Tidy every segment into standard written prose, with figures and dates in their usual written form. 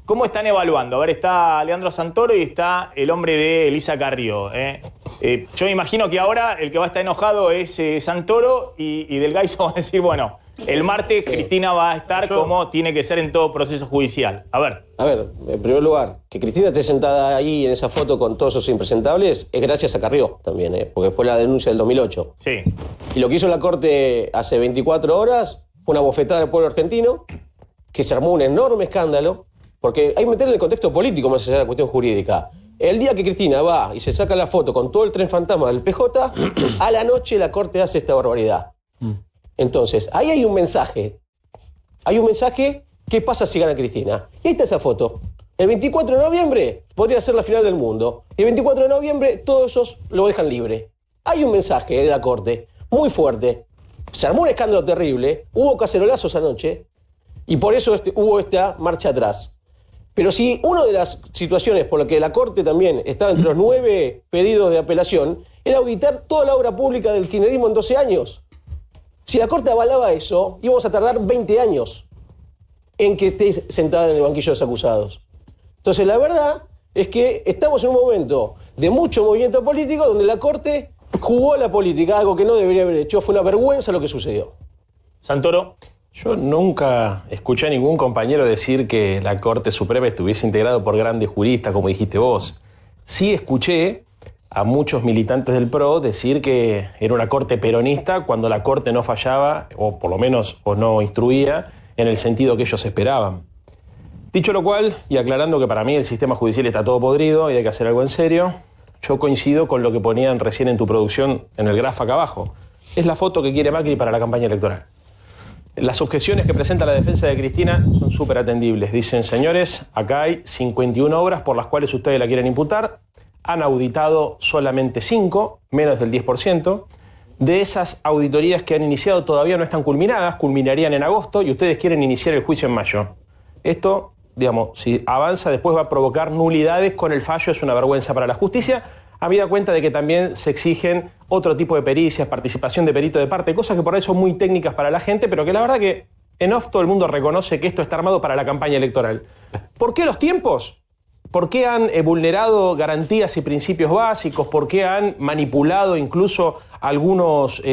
¿Cómo están evaluando? A ver, está Leandro Santoro y está el hombre de Elisa Carrió. Yo me imagino que ahora el que va a estar enojado es Santoro y Del Gaiso va a decir, bueno, el martes Cristina va a estar como tiene que ser en todo proceso judicial. A ver, en primer lugar, que Cristina esté sentada ahí en esa foto con todos esos impresentables es gracias a Carrió también, porque fue la denuncia del 2008. sí. Y lo que hizo la Corte hace 24 horas fue una bofetada al pueblo argentino, que se armó un enorme escándalo, porque hay que meterle en el contexto político más allá de la cuestión jurídica. El día que Cristina va y se saca la foto con todo el tren fantasma del PJ, a la noche la Corte hace esta barbaridad. Entonces, ahí hay un mensaje. Hay un mensaje, ¿qué pasa si gana Cristina? Y ahí está esa foto. El 24 de noviembre podría ser la final del mundo. Y el 24 de noviembre todos esos lo dejan libre. Hay un mensaje de la Corte muy fuerte. Se armó un escándalo terrible, hubo cacerolazos anoche, y por eso hubo esta marcha atrás. Pero si una de las situaciones por las que la Corte también estaba entre los 9 pedidos de apelación era auditar toda la obra pública del kirchnerismo en 12 años. Si la Corte avalaba eso, íbamos a tardar 20 años en que esté sentada en el banquillo de los acusados. Entonces, la verdad es que estamos en un momento de mucho movimiento político donde la Corte jugó a la política, algo que no debería haber hecho. Fue una vergüenza lo que sucedió. Santoro. Yo nunca escuché a ningún compañero decir que la Corte Suprema estuviese integrado por grandes juristas, como dijiste vos. Sí escuché a muchos militantes del PRO decir que era una corte peronista cuando la Corte no fallaba, o por lo menos no instruía, en el sentido que ellos esperaban. Dicho lo cual, y aclarando que para mí el sistema judicial está todo podrido y hay que hacer algo en serio, yo coincido con lo que ponían recién en tu producción en el grafo acá abajo. Es la foto que quiere Macri para la campaña electoral. Las objeciones que presenta la defensa de Cristina son súper atendibles. Dicen, señores, acá hay 51 obras por las cuales ustedes la quieren imputar. Han auditado solamente 5, menos del 10%. De esas auditorías que han iniciado todavía no están culminadas, culminarían en agosto y ustedes quieren iniciar el juicio en mayo. Esto, digamos, si avanza después va a provocar nulidades con el fallo, es una vergüenza para la justicia. Habida cuenta de que también se exigen otro tipo de pericias, participación de perito de parte, cosas que por ahí son muy técnicas para la gente, pero que la verdad que en off todo el mundo reconoce que esto está armado para la campaña electoral. ¿Por qué los tiempos? ¿Por qué han vulnerado garantías y principios básicos? ¿Por qué han manipulado incluso algunos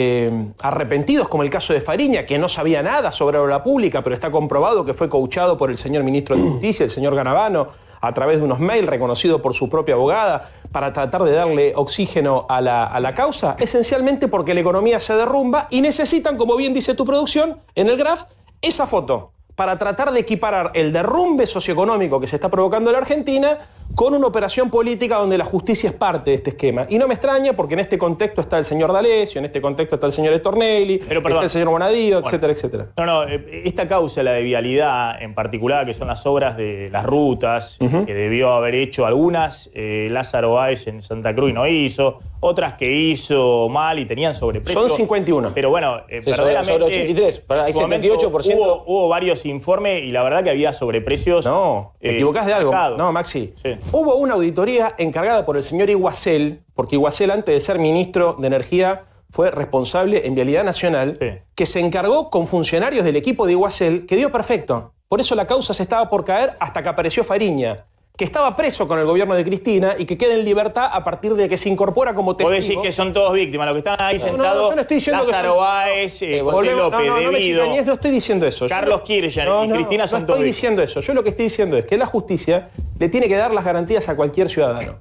arrepentidos, como el caso de Fariña, que no sabía nada sobre obra pública, pero está comprobado que fue coachado por el señor ministro de Justicia, el señor Garavano, a través de unos mails reconocidos por su propia abogada, para tratar de darle oxígeno a la causa? Esencialmente porque la economía se derrumba y necesitan, como bien dice tu producción, en el graph, esa foto, para tratar de equiparar el derrumbe socioeconómico que se está provocando en la Argentina con una operación política donde la justicia es parte de este esquema. Y no me extraña porque en este contexto está el señor D'Alessio, en este contexto está el señor Estornelli, está el señor Bonadío, etcétera, etcétera. No, esta causa, la de vialidad en particular, que son las obras de las rutas, que debió haber hecho algunas, Lázaro Báez en Santa Cruz y no hizo, otras que hizo mal y tenían sobreprecio. Son 51. Pero bueno, verdaderamente... Sobre 83, hay 78%. Hubo varios informes y la verdad que había sobreprecios. No, te equivocás de algo. marcados. No, Maxi. Sí. Hubo una auditoría encargada por el señor Iguacel, porque Iguacel, antes de ser ministro de Energía, fue responsable en Vialidad Nacional, que se encargó con funcionarios del equipo de Iguacel, que dio perfecto. Por eso la causa se estaba por caer hasta que apareció Fariña, que estaba preso con el gobierno de Cristina y que queda en libertad a partir de que se incorpora como testigo. Vos decís que son todos víctimas, los que están ahí sentados, yo no estoy diciendo Lázaro Báez, José López, me Devido, chicañes, no estoy diciendo eso. Carlos Kirchner y Cristina son todos No estoy diciendo eso. Yo lo que estoy diciendo es que la justicia le tiene que dar las garantías a cualquier ciudadano.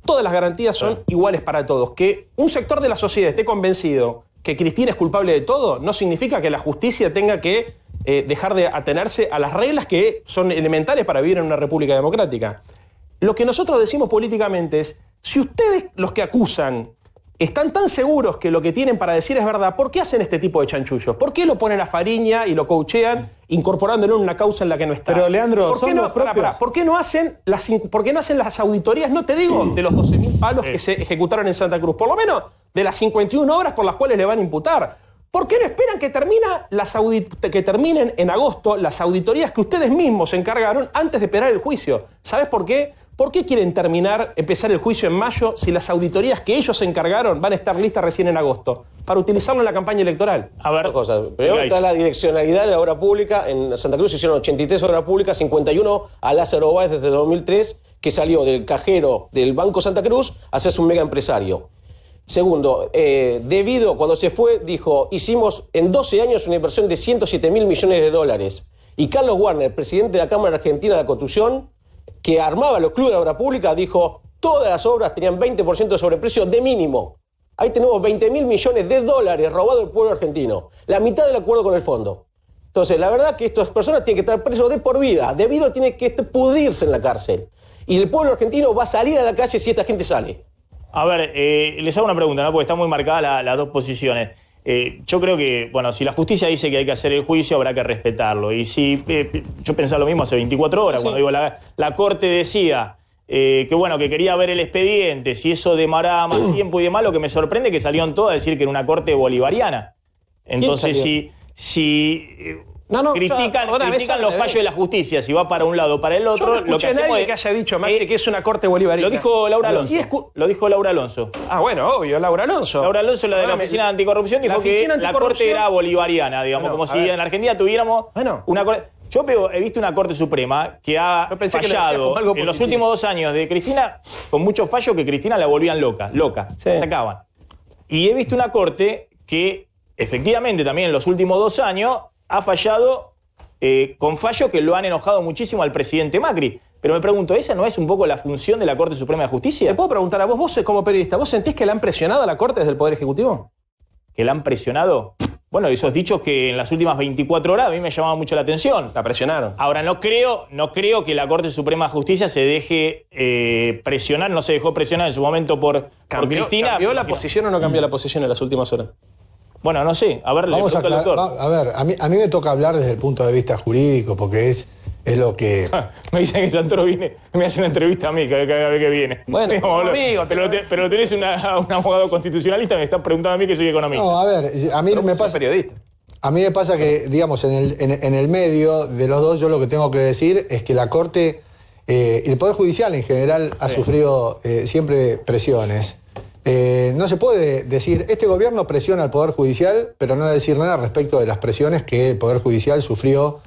Todas las garantías son iguales para todos. Que un sector de la sociedad esté convencido que Cristina es culpable de todo no significa que la justicia tenga que dejar de atenerse a las reglas que son elementales para vivir en una república democrática. Lo que nosotros decimos políticamente es, si ustedes, los que acusan, están tan seguros que lo que tienen para decir es verdad, ¿por qué hacen este tipo de chanchullos? ¿Por qué lo ponen a Fariña y lo coachean incorporándolo en una causa en la que no está? Pero, Leandro, ¿por qué no hacen las auditorías, no te digo de los 12.000 palos que se ejecutaron en Santa Cruz, por lo menos de las 51 horas por las cuales le van a imputar? ¿Por qué no esperan que terminen en agosto las auditorías que ustedes mismos se encargaron antes de esperar el juicio? ¿Sabes por qué? ¿por qué quieren empezar el juicio en mayo si las auditorías que ellos se encargaron van a estar listas recién en agosto? Para utilizarlo en la campaña electoral. A ver, Dos cosas. Primero está la direccionalidad de la obra pública. En Santa Cruz se hicieron 83 obras públicas, 51 a Lázaro Báez desde 2003, que salió del cajero del Banco Santa Cruz a hacerse un mega empresario. Segundo, cuando se fue, dijo, hicimos en 12 años una inversión de 107.000 millones de dólares. Y Carlos Warner, presidente de la Cámara Argentina de la Construcción, que armaba los clubes de obra pública, dijo, todas las obras tenían 20% de sobreprecio de mínimo. Ahí tenemos 20.000 millones de dólares robados del pueblo argentino. La mitad del acuerdo con el fondo. Entonces, la verdad que estas personas tienen que estar presos de por vida. Debido tiene que pudrirse en la cárcel. Y el pueblo argentino va a salir a la calle si esta gente sale. A ver, les hago una pregunta, ¿no? Porque están muy marcadas las dos posiciones. Yo creo que, bueno, si la justicia dice que hay que hacer el juicio, habrá que respetarlo. Y si yo pensaba lo mismo hace 24 horas, sí. Cuando digo la Corte decía que, bueno, que quería ver el expediente, si eso demoraba más tiempo y demás, lo que me sorprende es que salieron todos a decir que era una Corte bolivariana. Entonces, si critican los fallos de la justicia, si va para un lado o para el otro. Yo no escuché a nadie que haya dicho, Maxi, que es una corte bolivariana. Lo dijo Laura Alonso. Lo dijo Laura Alonso. Ah, bueno, obvio, Laura Alonso. Laura Alonso, la de la Oficina de Anticorrupción, dijo que la corte era bolivariana, digamos, como si en Argentina tuviéramos una corte. Yo he visto una Corte Suprema que ha fallado en los últimos 2 años de Cristina, con muchos fallos que Cristina la volvían loca, sí. Sacaban. Y he visto una Corte que, efectivamente, también en los últimos 2 años, ha fallado con fallos que lo han enojado muchísimo al presidente Macri. Pero me pregunto, ¿esa no es un poco la función de la Corte Suprema de Justicia? Te puedo preguntar a vos como periodista, ¿vos sentís que la han presionado a la Corte desde el Poder Ejecutivo? ¿Que la han presionado? Bueno, esos dichos que en las últimas 24 horas a mí me llamaban mucho la atención. La presionaron. Ahora, no creo que la Corte Suprema de Justicia se deje presionar, no se dejó presionar en su momento por Cristina. ¿Cambió la posición o no cambió la posición en las últimas horas? Bueno, no sé. A ver, le pregunto al doctor. A ver, a mí me toca hablar desde el punto de vista jurídico, porque es lo que... Me dicen que Santoro me hace una entrevista a mí cada vez que viene. Bueno, amigo, pero tenés un abogado constitucionalista, me estás preguntando a mí que soy economista. No, a ver, a mí me pasa... periodista. A mí me pasa que, digamos, en el medio de los dos, yo lo que tengo que decir es que la Corte, el Poder Judicial en general ha sufrido siempre presiones. No se puede decir, este gobierno presiona al Poder Judicial, pero no decir nada respecto de las presiones que el Poder Judicial sufrió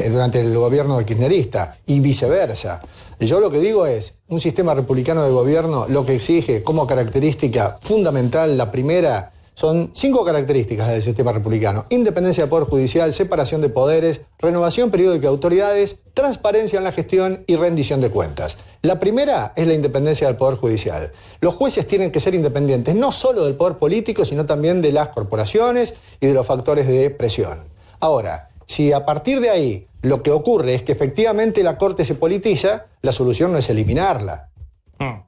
durante el gobierno kirchnerista y viceversa. Yo lo que digo es, un sistema republicano de gobierno lo que exige como característica fundamental, la primera, son 5 características del sistema republicano: independencia del Poder Judicial, separación de poderes, renovación periódica de autoridades, transparencia en la gestión y rendición de cuentas. La primera es la independencia del Poder Judicial. Los jueces tienen que ser independientes, no solo del poder político, sino también de las corporaciones y de los factores de presión. Ahora, si a partir de ahí lo que ocurre es que efectivamente la Corte se politiza, la solución no es eliminarla.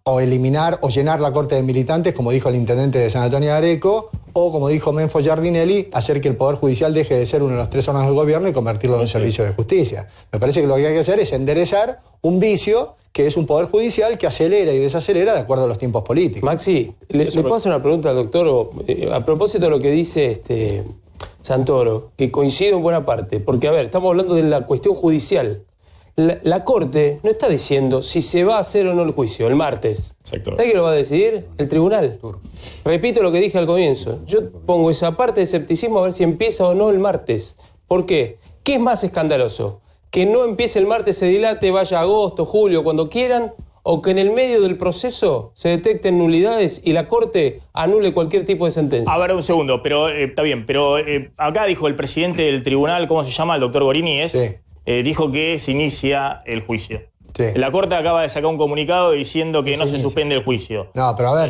O eliminar o llenar la Corte de militantes, como dijo el intendente de San Antonio de Areco, o como dijo Menfo Giardinelli, hacer que el Poder Judicial deje de ser uno de los 3 órganos del gobierno y convertirlo en un servicio de justicia. Me parece que lo que hay que hacer es enderezar un vicio que es un Poder Judicial que acelera y desacelera de acuerdo a los tiempos políticos. Maxi, ¿le puedo hacer una pregunta al doctor? A propósito de lo que dice Santoro, que coincido en buena parte, porque, a ver, estamos hablando de la cuestión judicial. La Corte no está diciendo si se va a hacer o no el juicio el martes. Exacto. ¿Sabe qué lo va a decidir? El tribunal. Repito lo que dije al comienzo. Yo pongo esa parte de escepticismo a ver si empieza o no el martes. ¿Por qué? ¿Qué es más escandaloso? ¿Que no empiece el martes, se dilate, vaya a agosto, julio, cuando quieran? ¿O que en el medio del proceso se detecten nulidades y la Corte anule cualquier tipo de sentencia? A ver, un segundo, pero está bien. Pero acá dijo el presidente del tribunal, ¿cómo se llama? El doctor Gorini, ¿es? Sí. Dijo que se inicia el juicio. Sí. La Corte acaba de sacar un comunicado diciendo que no se inicia. suspende el juicio. No, pero a ver,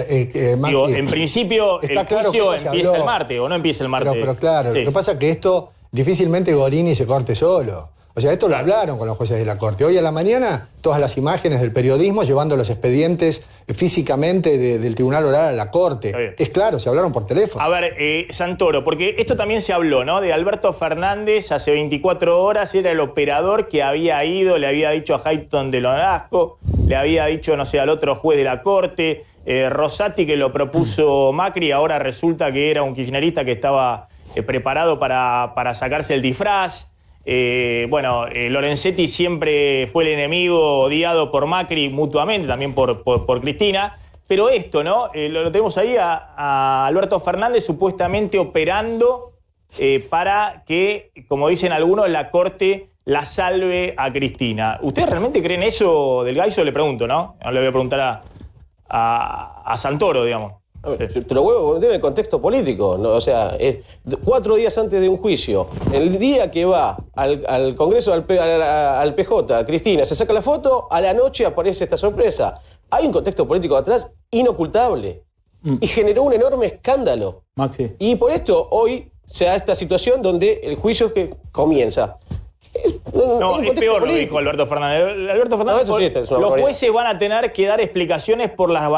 Maxi, Digo, en principio el juicio empieza el martes, ¿o no empieza el martes? Pero claro, Sí. lo que pasa es que esto difícilmente Gorini se corte solo. O sea, esto lo hablaron con los jueces de la Corte. Hoy a la mañana, todas las imágenes del periodismo llevando los expedientes físicamente del Tribunal Oral a la Corte. Es claro, se hablaron por teléfono. A ver, Santoro, porque esto también se habló, ¿no? De Alberto Fernández, hace 24 horas era el operador que había ido, le había dicho a Hayton de Nolasco, le había dicho, no sé, al otro juez de la Corte, Rosati, que lo propuso Macri, ahora resulta que era un kirchnerista que estaba preparado para sacarse el disfraz. Lorenzetti siempre fue el enemigo odiado por Macri mutuamente, también por Cristina. Pero esto, ¿no? Lo tenemos ahí a Alberto Fernández supuestamente operando para que, como dicen algunos, la Corte la salve a Cristina. ¿Ustedes realmente creen eso del Gaiso? Le pregunto, ¿no? No le voy a preguntar a Santoro, digamos. Te lo vuelvo a poner en el contexto político, ¿no? O sea, 4 días antes de un juicio, el día que va al Congreso, al PJ, Cristina, se saca la foto, a la noche aparece esta sorpresa. Hay un contexto político atrás inocultable y generó un enorme escándalo. Maxi. Y por esto hoy se da esta situación donde el juicio que comienza. Es peor lo que dijo Alberto Fernández. Alberto Fernández, los jueces van a tener que dar explicaciones por las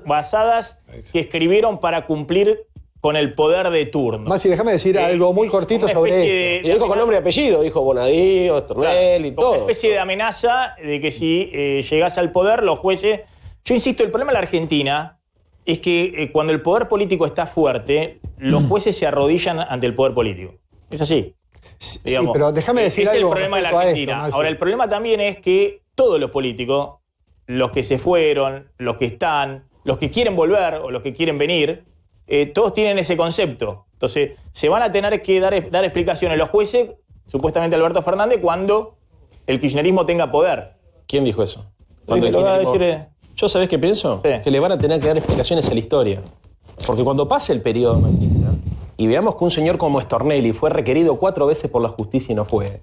basadas que escribieron para cumplir con el poder de turno. Maxi, déjame decir algo muy cortito sobre esto. Y dijo con nombre y apellido, dijo Bonadío, Tornelli y todo. Una especie de amenaza de que si llegase al poder, los jueces... Yo insisto, el problema en la Argentina es que cuando el poder político está fuerte, los jueces se arrodillan ante el poder político. Es así. Sí, pero déjame decir algo. Es el problema de la Argentina. Ahora, el problema también es que todos los políticos, los que se fueron, los que están, los que quieren volver o los que quieren venir, todos tienen ese concepto. Entonces, se van a tener que dar explicaciones los jueces, supuestamente Alberto Fernández, cuando el kirchnerismo tenga poder. ¿Quién dijo eso? Cuando el kirchnerismo... ¿Yo sabés qué pienso? Sí. Que le van a tener que dar explicaciones a la historia. Porque cuando pase el periodo macrista y veamos que un señor como Stornelli fue requerido 4 veces por la justicia y no fue,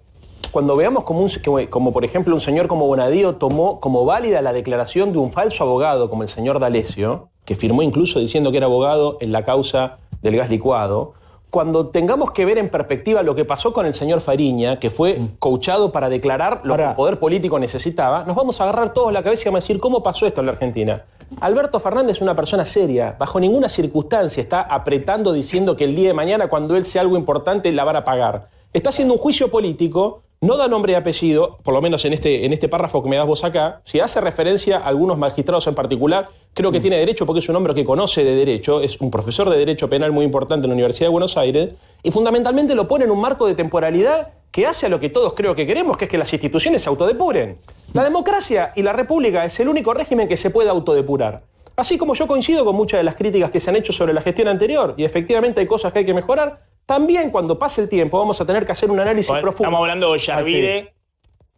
cuando veamos como por ejemplo un señor como Bonadío tomó como válida la declaración de un falso abogado como el señor D'Alessio, que firmó incluso diciendo que era abogado en la causa del gas licuado, cuando tengamos que ver en perspectiva lo que pasó con el señor Fariña, que fue coachado para declarar lo que el poder político necesitaba, nos vamos a agarrar todos la cabeza y vamos a decir cómo pasó esto en la Argentina. Alberto Fernández es una persona seria, bajo ninguna circunstancia está apretando diciendo que el día de mañana cuando él sea algo importante la van a pagar. Está haciendo un juicio político, no da nombre y apellido, por lo menos en este párrafo que me das vos acá. Si hace referencia a algunos magistrados en particular, creo que tiene derecho porque es un hombre que conoce de derecho, es un profesor de derecho penal muy importante en la Universidad de Buenos Aires, y fundamentalmente lo pone en un marco de temporalidad que hace a lo que todos creo que queremos, que es que las instituciones se autodepuren. La democracia y la república es el único régimen que se puede autodepurar. Así como yo coincido con muchas de las críticas que se han hecho sobre la gestión anterior, y efectivamente hay cosas que hay que mejorar, también cuando pase el tiempo vamos a tener que hacer un análisis profundo. Estamos hablando de Ollarvide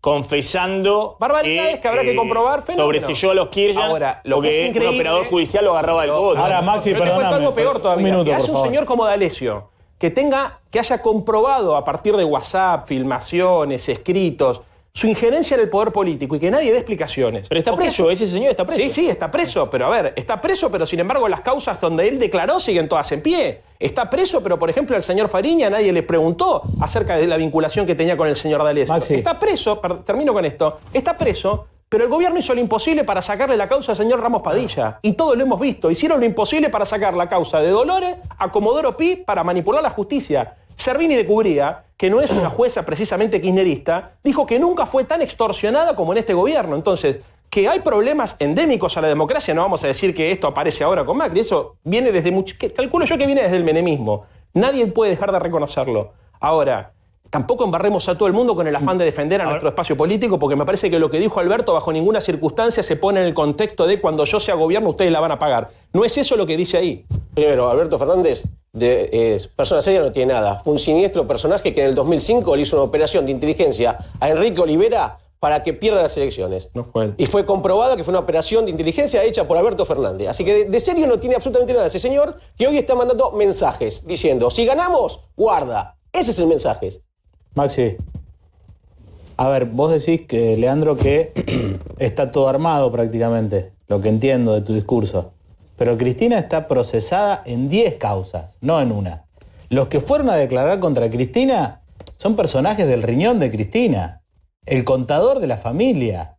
confesando barbaridades que habrá que comprobar, sobreselló a los Kirchner. Ahora, lo que es increíble, un operador judicial lo agarraba del codo. Ahora, Maxi, pero te cuento algo peor todavía. Un minuto, que haya un señor como D'Alessio que haya comprobado a partir de WhatsApp, filmaciones, escritos, su injerencia en el poder político y que nadie dé explicaciones. Pero está preso, ese señor está preso. Sí, está preso, pero a ver, está preso, pero sin embargo las causas donde él declaró siguen todas en pie. Está preso, pero por ejemplo al señor Fariña nadie le preguntó acerca de la vinculación que tenía con el señor D'Alessio. Está preso, termino con esto, está preso, pero el gobierno hizo lo imposible para sacarle la causa al señor Ramos Padilla. Y todos lo hemos visto. Hicieron lo imposible para sacar la causa de Dolores a Comodoro Pi para manipular la justicia. Servini de Cubría, que no es una jueza precisamente kirchnerista, dijo que nunca fue tan extorsionada como en este gobierno. Entonces, que hay problemas endémicos a la democracia, no vamos a decir que esto aparece ahora con Macri, eso viene desde calculo yo que viene desde el menemismo. Nadie puede dejar de reconocerlo. Ahora, tampoco embarremos a todo el mundo con el afán de defender a nuestro espacio político, porque me parece que lo que dijo Alberto bajo ninguna circunstancia se pone en el contexto de cuando yo sea gobierno ustedes la van a pagar. No es eso lo que dice ahí. Primero, Alberto Fernández, persona seria no tiene nada. Fue un siniestro personaje que en el 2005 le hizo una operación de inteligencia a Enrique Olivera para que pierda las elecciones. No fue él. Y fue comprobada que fue una operación de inteligencia hecha por Alberto Fernández. Así que de serio no tiene absolutamente nada ese señor que hoy está mandando mensajes diciendo, si ganamos, guarda. Ese es el mensaje. Maxi, a ver, vos decís que, Leandro, que está todo armado prácticamente, lo que entiendo de tu discurso. Pero Cristina está procesada en 10 causas, no en una. Los que fueron a declarar contra Cristina son personajes del riñón de Cristina. El contador de la familia.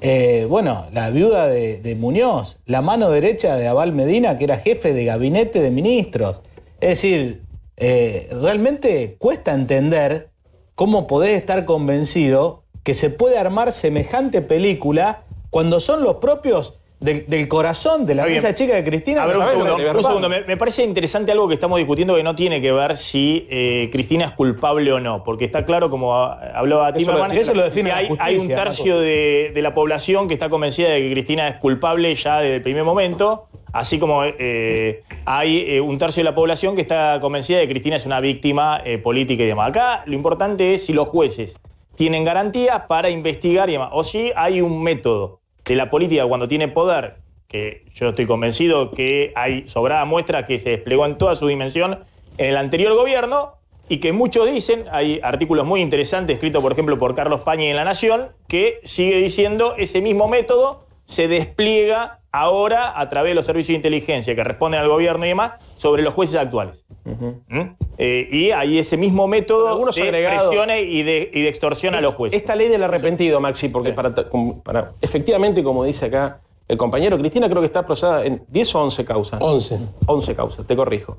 La viuda de Muñoz. La mano derecha de Abal Medina, que era jefe de gabinete de ministros. Es decir, realmente cuesta entender cómo podés estar convencido que se puede armar semejante película cuando son los propios del corazón de la Está bien. mesa chica de Cristina. A ver, un ¿sabés lo segundo, que le un verba? segundo. Me parece interesante algo que estamos discutiendo que no tiene que ver si Cristina es culpable o no, porque está claro, como hablaba Timerman, eso lo define que la hay justicia, un tercio de la población que está convencida de que Cristina es culpable ya desde el primer momento, así como hay un tercio de la población que está convencida de que Cristina es una víctima política y demás. Acá lo importante es si los jueces tienen garantías para investigar y demás, o si hay un método de la política cuando tiene poder, que yo estoy convencido que hay sobrada muestra que se desplegó en toda su dimensión en el anterior gobierno y que muchos dicen, hay artículos muy interesantes escritos por ejemplo por Carlos Pañi en La Nación, que sigue diciendo ese mismo método se despliega ahora a través de los servicios de inteligencia que responden al gobierno y demás sobre los jueces actuales. Y hay ese mismo método Algunos de agregados. presiones y de extorsión a los jueces. Esta ley del arrepentido, Maxi, porque para efectivamente, como dice acá el compañero, Cristina creo que está procesada en 10 o 11 causas. 11. 11 causas, te corrijo.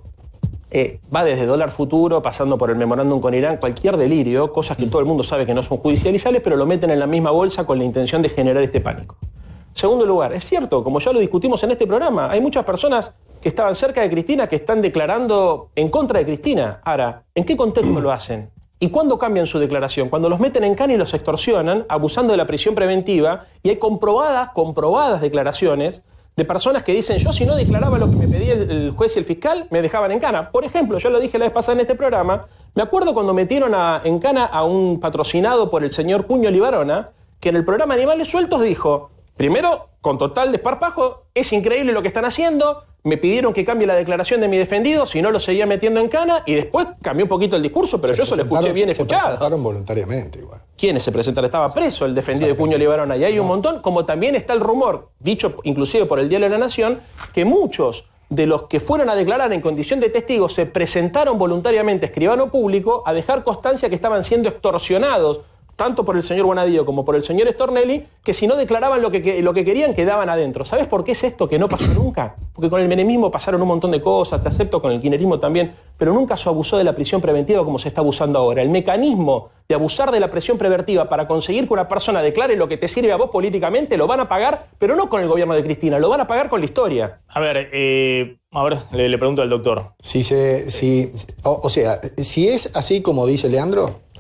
Va desde dólar futuro, pasando por el memorándum con Irán, cualquier delirio, cosas que todo el mundo sabe que no son judicializables, pero lo meten en la misma bolsa con la intención de generar este pánico. Segundo lugar, es cierto, como ya lo discutimos en este programa, hay muchas personas que estaban cerca de Cristina que están declarando en contra de Cristina. Ahora, ¿en qué contexto lo hacen? ¿Y cuándo cambian su declaración? Cuando los meten en cana y los extorsionan, abusando de la prisión preventiva, y hay comprobadas declaraciones de personas que dicen, yo si no declaraba lo que me pedía el juez y el fiscal, me dejaban en cana. Por ejemplo, yo lo dije la vez pasada en este programa, me acuerdo cuando metieron en cana a un patrocinado por el señor Cuño Libarona, que en el programa Animales Sueltos dijo, primero, con total desparpajo, es increíble lo que están haciendo, me pidieron que cambie la declaración de mi defendido, si no lo seguía metiendo en cana, y después cambió un poquito el discurso, pero yo se lo escuché bien Se escuchado. presentaron voluntariamente igual. ¿Quiénes se presentaron? Estaba preso el defendido de Cuño Libarona, y hay un montón, como también está el rumor, dicho inclusive por el Diario de la Nación, que muchos de los que fueron a declarar en condición de testigos se presentaron voluntariamente a escribano público a dejar constancia que estaban siendo extorsionados tanto por el señor Bonadío como por el señor Stornelli, que si no declaraban lo que querían, quedaban adentro. ¿Sabes por qué es esto que no pasó nunca? Porque con el menemismo pasaron un montón de cosas, te acepto, con el kirchnerismo también, pero nunca se abusó de la prisión preventiva como se está abusando ahora. El mecanismo de abusar de la prisión preventiva para conseguir que una persona declare lo que te sirve a vos políticamente, lo van a pagar, pero no con el gobierno de Cristina, lo van a pagar con la historia. A ver, le pregunto al doctor. Si es así como dice Leandro,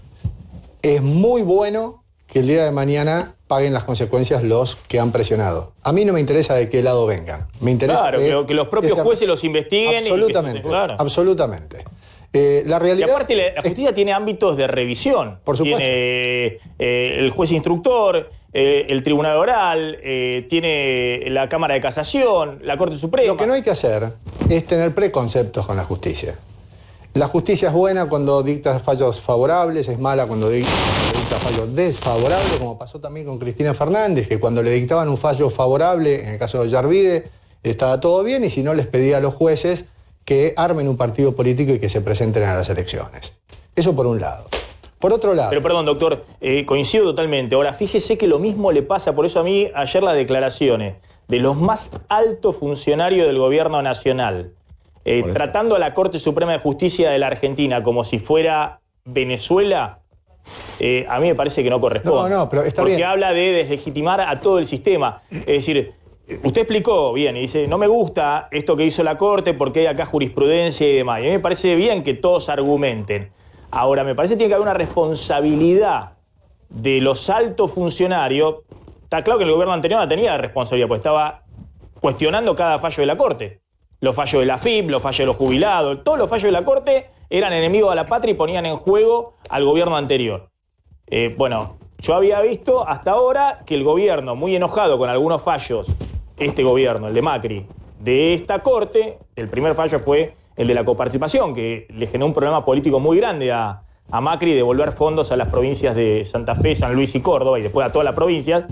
es muy bueno que el día de mañana paguen las consecuencias los que han presionado. A mí no me interesa de qué lado vengan. Me interesa Claro, que los propios jueces los investiguen. Absolutamente, Claro. absolutamente. La Y realidad aparte la justicia tiene ámbitos de revisión. Por supuesto. Tiene el juez instructor, el tribunal oral, tiene la Cámara de Casación, la Corte Suprema. Lo que no hay que hacer es tener preconceptos con la justicia. La justicia es buena cuando dicta fallos favorables, es mala cuando dicta fallos desfavorables, como pasó también con Cristina Fernández, que cuando le dictaban un fallo favorable, en el caso de Yarvide, estaba todo bien, y si no les pedía a los jueces que armen un partido político y que se presenten a las elecciones. Eso por un lado. Por otro lado... Pero perdón, doctor, coincido totalmente. Ahora, fíjese que lo mismo le pasa, por eso a mí ayer las declaraciones de los más altos funcionarios del gobierno nacional, tratando a la Corte Suprema de Justicia de la Argentina como si fuera Venezuela, a mí me parece que no corresponde. No, pero está porque bien. habla de deslegitimar a todo el sistema. Es decir, usted explicó bien y dice, no me gusta esto que hizo la Corte porque hay acá jurisprudencia y demás. Y a mí me parece bien que todos argumenten. Ahora, me parece que tiene que haber una responsabilidad de los altos funcionarios. Está claro que el gobierno anterior no tenía responsabilidad, porque estaba cuestionando cada fallo de la Corte. Los fallos de la FIP, los fallos de los jubilados, todos los fallos de la Corte eran enemigos de la patria y ponían en juego al gobierno anterior. Bueno, yo había visto hasta ahora que el gobierno, muy enojado con algunos fallos, este gobierno, el de Macri, de esta Corte, el primer fallo fue el de la coparticipación, que le generó un problema político muy grande a Macri, de devolver fondos a las provincias de Santa Fe, San Luis y Córdoba, y después a todas las provincias.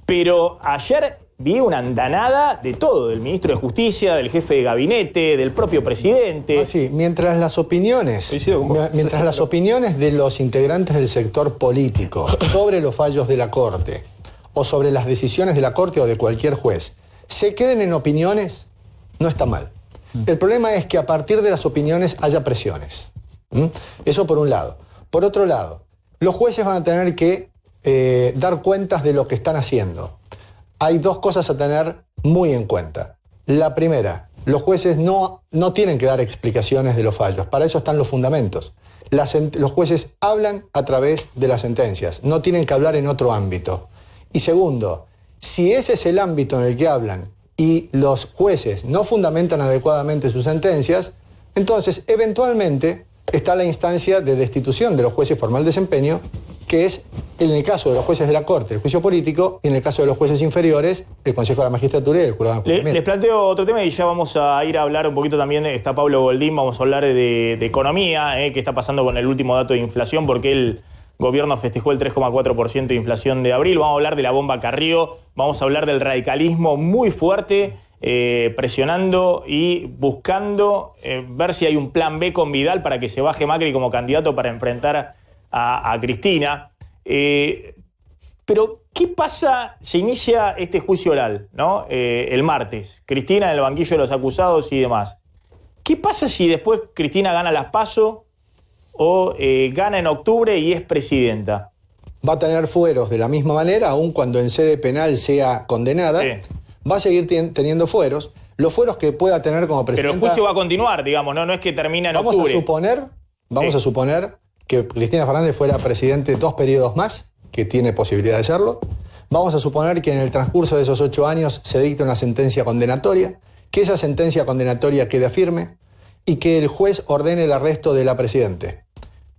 Pero ayer vi una andanada de todo, del ministro de Justicia, del jefe de gabinete, del propio presidente. Sí, mientras las opiniones de los integrantes del sector político sobre los fallos de la Corte o sobre las decisiones de la Corte o de cualquier juez se queden en opiniones, no está mal. El problema es que a partir de las opiniones haya presiones. Eso por un lado. Por otro lado, los jueces van a tener que dar cuentas de lo que están haciendo. hay dos cosas a tener muy en cuenta. La primera, los jueces no tienen que dar explicaciones de los fallos, para eso están los fundamentos. Los jueces hablan a través de las sentencias, no tienen que hablar en otro ámbito. Y segundo, si ese es el ámbito en el que hablan y los jueces no fundamentan adecuadamente sus sentencias, entonces eventualmente está la instancia de destitución de los jueces por mal desempeño, que es en el caso de los jueces de la Corte, el juicio político, y en el caso de los jueces inferiores, el Consejo de la Magistratura y el Jurado de Enjuiciamiento. Les planteo otro tema y ya vamos a ir a hablar un poquito también, está Pablo Goldín, vamos a hablar de economía, qué está pasando con el último dato de inflación, porque el gobierno festejó el 3,4% de inflación de abril, vamos a hablar de la bomba Carrió, vamos a hablar del radicalismo muy fuerte, presionando y buscando ver si hay un plan B con Vidal para que se baje Macri como candidato para enfrentar a Cristina. Pero, ¿qué pasa? Se inicia este juicio oral, ¿no? El martes. Cristina en el banquillo de los acusados y demás. ¿Qué pasa si después Cristina gana las PASO o gana en octubre y es presidenta? Va a tener fueros de la misma manera, aun cuando en sede penal sea condenada. Sí. Va a seguir teniendo fueros. Los fueros que pueda tener como presidenta... Pero el juicio va a continuar, digamos, no es que termina en octubre. Vamos a suponer que Cristina Fernández fuera presidente 2 periodos más, que tiene posibilidad de serlo. Vamos a suponer que en el transcurso de esos 8 años se dicte una sentencia condenatoria, que esa sentencia condenatoria quede firme y que el juez ordene el arresto de la presidente.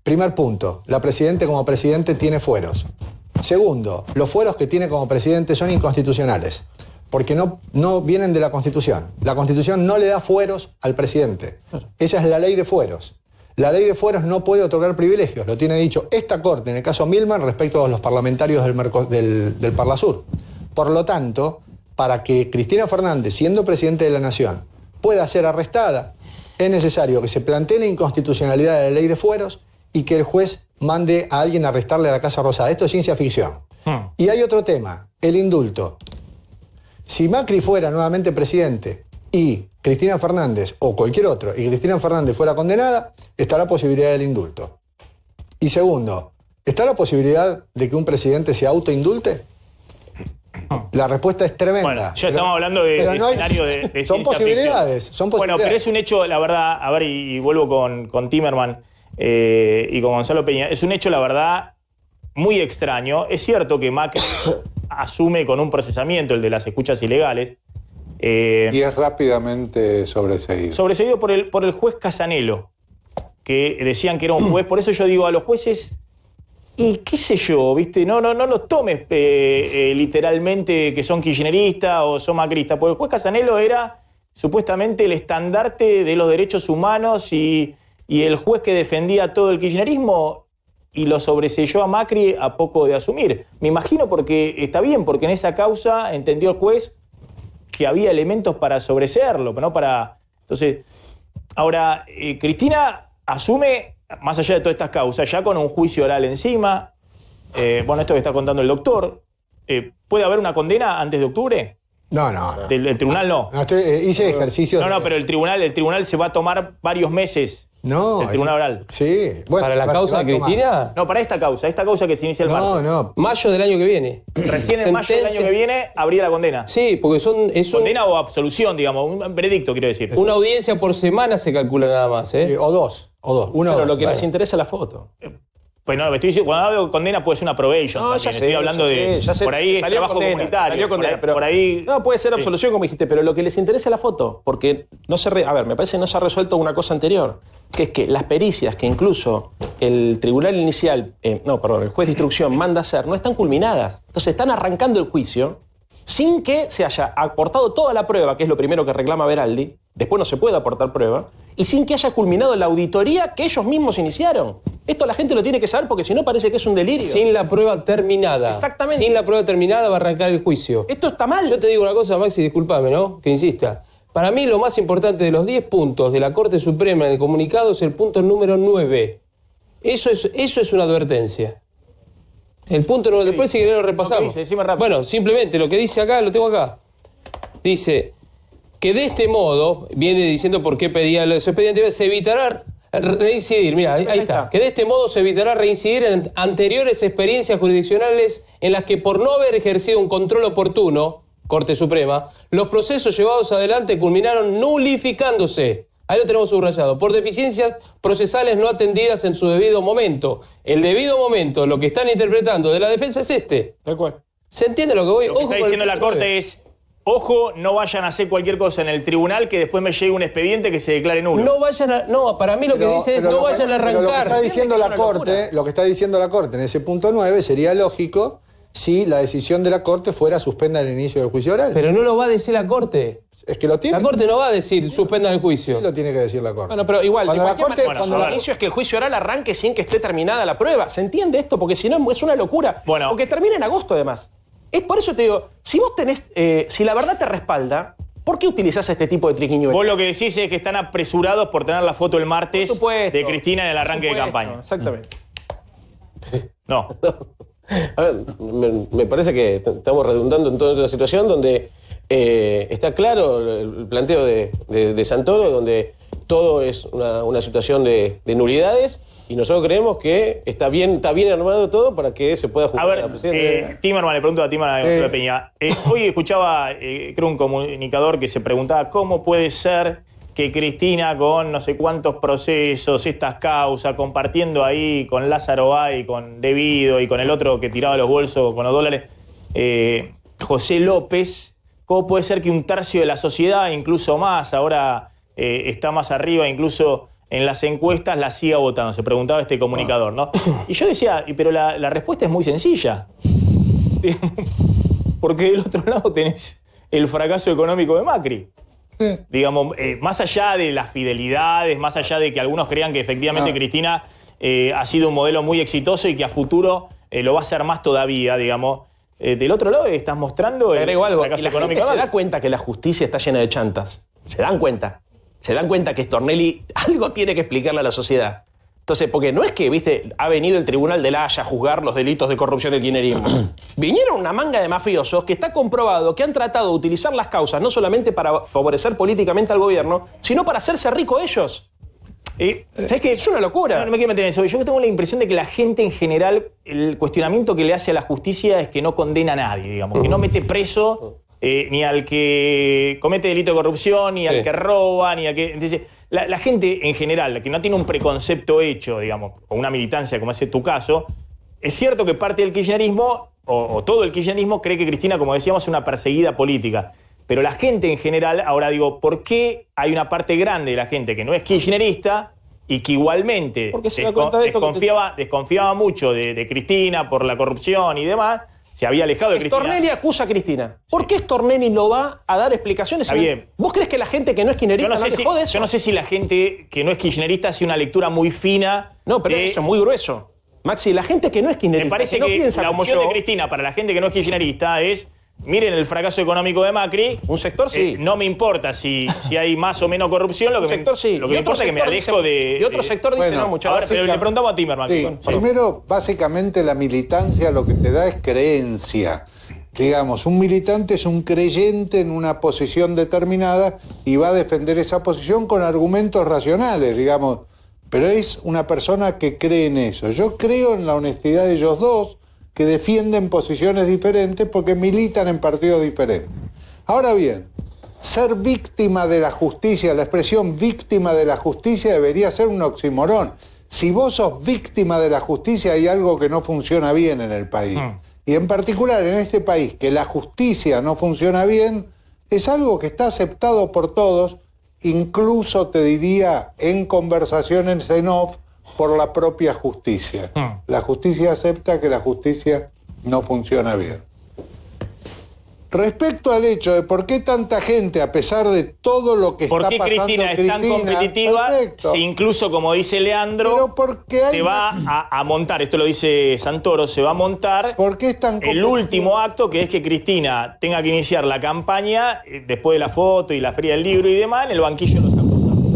Primer punto, la presidente como presidente tiene fueros. Segundo, los fueros que tiene como presidente son inconstitucionales, porque no vienen de la Constitución. La Constitución no le da fueros al presidente. Esa es la ley de fueros. La ley de fueros no puede otorgar privilegios, lo tiene dicho esta Corte en el caso Milman respecto a los parlamentarios del Parlasur. Por lo tanto, para que Cristina Fernández, siendo presidente de la Nación, pueda ser arrestada, es necesario que se plantee la inconstitucionalidad de la ley de fueros y que el juez mande a alguien a arrestarle a la Casa Rosada. Esto es ciencia ficción. Y hay otro tema, el indulto. Si Macri fuera nuevamente presidente y Cristina Fernández o cualquier otro, y Cristina Fernández fuera condenada, está la posibilidad del indulto. Y segundo, ¿está la posibilidad de que un presidente se autoindulte? La respuesta es tremenda. Bueno, ya estamos hablando de escenario de son posibilidades, son posibilidades. Bueno, pero es un hecho, la verdad, a ver, y vuelvo con Timerman y con Gonzalo Peña, es un hecho, la verdad, muy extraño. Es cierto que Macri asume con un procesamiento, el de las escuchas ilegales, y es rápidamente sobreseído. Sobreseído por el juez Casanelo, que decían que era un juez. Por eso yo digo a los jueces, y qué sé yo, ¿viste? No los tomes literalmente que son kirchneristas o son macristas, porque el juez Casanelo era supuestamente el estandarte de los derechos humanos y el juez que defendía todo el kirchnerismo y lo sobreseyó a Macri a poco de asumir. Me imagino porque está bien, porque en esa causa entendió el juez que había elementos para sobreseerlo, ¿no? Entonces, ahora, Cristina asume, más allá de todas estas causas, ya con un juicio oral encima, bueno, esto que está contando el doctor, ¿puede haber una condena antes de octubre? No. ¿El tribunal no? Hice ejercicio... No, pero el tribunal se va a tomar varios meses. No. El tribunal oral. Sí. Bueno, ¿para la causa de Cristina? No, para esta causa que se inicia el martes. No. Mayo del año que viene. Recién en mayo del año que viene habría la condena. Sí, porque condena o absolución, digamos, un veredicto, quiero decir. Una audiencia por semana se calcula nada más, ¿eh? O dos. Pero lo que nos interesa es la foto. Pues no, estoy diciendo, cuando hablo de condena puede ser una probation. No, ya sé, estoy hablando ya sé, por ahí es trabajo comunitario. Salió condena, pero por ahí. No, puede ser absolución, como dijiste, pero lo que les interesa es la foto, porque me parece que no se ha resuelto una cosa anterior, que es que las pericias que incluso el tribunal inicial, el juez de instrucción manda hacer, no están culminadas. Entonces están arrancando el juicio sin que se haya aportado toda la prueba, que es lo primero que reclama Veraldi, después no se puede aportar prueba, y sin que haya culminado la auditoría que ellos mismos iniciaron. Esto la gente lo tiene que saber porque si no parece que es un delirio. Sin la prueba terminada. Exactamente. Sin la prueba terminada va a arrancar el juicio. Esto está mal. Yo te digo una cosa, Maxi, discúlpame, ¿no? Que insista. Para mí lo más importante de los 10 puntos de la Corte Suprema en el comunicado es el punto número 9. Eso es una advertencia. El punto número... Después si querés lo repasamos. Bueno, simplemente lo que dice acá, lo tengo acá. Dice que de este modo, viene diciendo por qué pedía los expedientes, se evitará reincidir. Mira, ahí está. Que de este modo se evitará reincidir en anteriores experiencias jurisdiccionales en las que por no haber ejercido un control oportuno, Corte Suprema, los procesos llevados adelante culminaron nulificándose. Ahí lo tenemos subrayado. Por deficiencias procesales no atendidas en su debido momento. El debido momento, lo que están interpretando de la defensa es este. Tal cual. ¿Se entiende lo que voy? Lo que está diciendo la Corte es, ojo, no vayan a hacer cualquier cosa en el tribunal que después me llegue un expediente que se declare nulo. No vayan a... No, para mí lo que dice es no vayan a Pero lo que arrancar. está diciendo la Corte, lo que está diciendo la Corte en ese punto 9 sería lógico si la decisión de la Corte fuera suspenda el inicio del juicio oral. Pero no lo va a decir la Corte. Es que lo tiene. La Corte no va a decir suspendan el juicio. Sí lo tiene que decir la Corte. Bueno, pero igual, Cuando de la cualquier Corte- manera, cuando el la- inicio es que el juicio oral arranque sin que esté terminada la prueba. ¿Se entiende esto? Porque si no es una locura. Bueno. Porque termina en agosto, además. Es por eso te digo, si vos tenés, si la verdad te respalda, ¿por qué utilizás este tipo de triquiñuelas? Vos lo que decís es que están apresurados por tener la foto el martes Por supuesto. de Cristina en el arranque de campaña. Exactamente. No. A ver, me parece que estamos redundando en toda una situación donde está claro el planteo de Santoro, donde todo es una situación de nulidades, y nosotros creemos que está bien armado todo para que se pueda A juzgar a la ver, presidenta. Timerman, le pregunto a Timerman de Peña. Hoy escuchaba, creo, un comunicador que se preguntaba cómo puede ser que Cristina, con no sé cuántos procesos, estas causas, compartiendo ahí con Lázaro Báez, con Devido y con el otro que tiraba los bolsos con los dólares, José López, ¿cómo puede ser que un tercio de la sociedad, incluso más, ahora está más arriba, incluso en las encuestas, la siga votando? Se preguntaba este comunicador, ¿no? Y yo decía, pero la respuesta es muy sencilla. Porque del otro lado tenés el fracaso económico de Macri. Digamos, más allá de las fidelidades, más allá de que algunos crean que efectivamente Cristina ha sido un modelo muy exitoso y que a futuro lo va a hacer más todavía, digamos. Del otro lado estás mostrando Te el agrego algo, fracaso y la gente económico. se da cuenta que la justicia está llena de chantas. Se dan cuenta. Se dan cuenta que Stornelli algo tiene que explicarle a la sociedad. Entonces, porque no es que, viste, ha venido el Tribunal de la Haya a juzgar los delitos de corrupción del kirchnerismo. Vinieron una manga de mafiosos que está comprobado que han tratado de utilizar las causas no solamente para favorecer políticamente al gobierno, sino para hacerse rico ellos. ¿Sabes qué? Es una locura. No me quiero meter en eso. Yo tengo la impresión de que la gente en general, el cuestionamiento que le hace a la justicia es que no condena a nadie, digamos, que no mete preso ni al que comete delito de corrupción, ni al que roba, ni al que... Entonces, la gente en general, la que no tiene un preconcepto hecho, digamos, o una militancia como es tu caso, es cierto que parte del kirchnerismo, o todo el kirchnerismo, cree que Cristina, como decíamos, es una perseguida política. Pero la gente en general, ahora digo, ¿por qué hay una parte grande de la gente que no es kirchnerista y que igualmente Porque se da cuenta de esto desconfiaba mucho de Cristina por la corrupción y demás, se había alejado de Cristina? Stornelli acusa a Cristina. ¿Por qué Stornelli no va a dar explicaciones? Está bien. ¿Vos crees que la gente que no es kirchnerista no te jode eso? Yo no sé si la gente que no es kirchnerista hace una lectura muy fina. No, pero de- eso es muy grueso. Maxi, la gente que no es kirchnerista, Me parece no que piensa la como opción yo, de Cristina para la gente que no es kirchnerista es: miren el fracaso económico de Macri. un sector sí. No me importa si hay más o menos corrupción, lo un que sector sí. Lo que me importa es que me alejo de... Y otro sector dice, Bueno, no, muchachos. Ahora, pero le preguntamos a Timerman. Sí, Sí. primero, básicamente la militancia lo que te da es creencia. Digamos, un militante es un creyente en una posición determinada y va a defender esa posición con argumentos racionales, digamos. Pero es una persona que cree en eso. Yo creo en la honestidad de ellos dos, que defienden posiciones diferentes porque militan en partidos diferentes. Ahora bien, ser víctima de la justicia, la expresión víctima de la justicia debería ser un oxímoron. Si vos sos víctima de la justicia, hay algo que no funciona bien en el país. Y en particular en este país, que la justicia no funciona bien, es algo que está aceptado por todos, incluso te diría en conversaciones en off, por la propia justicia. La justicia acepta que la justicia no funciona bien. Respecto al hecho de por qué tanta gente, a pesar de todo lo que ¿Por está qué pasando Cristina es tan competitiva perfecto. si incluso, como dice Leandro, Pero porque hay se va a montar, esto lo dice Santoro, se va a montar ¿Por qué es tan el competitiva? último acto, que es que Cristina tenga que iniciar la campaña después de la foto y la feria del libro y demás en el banquillo de los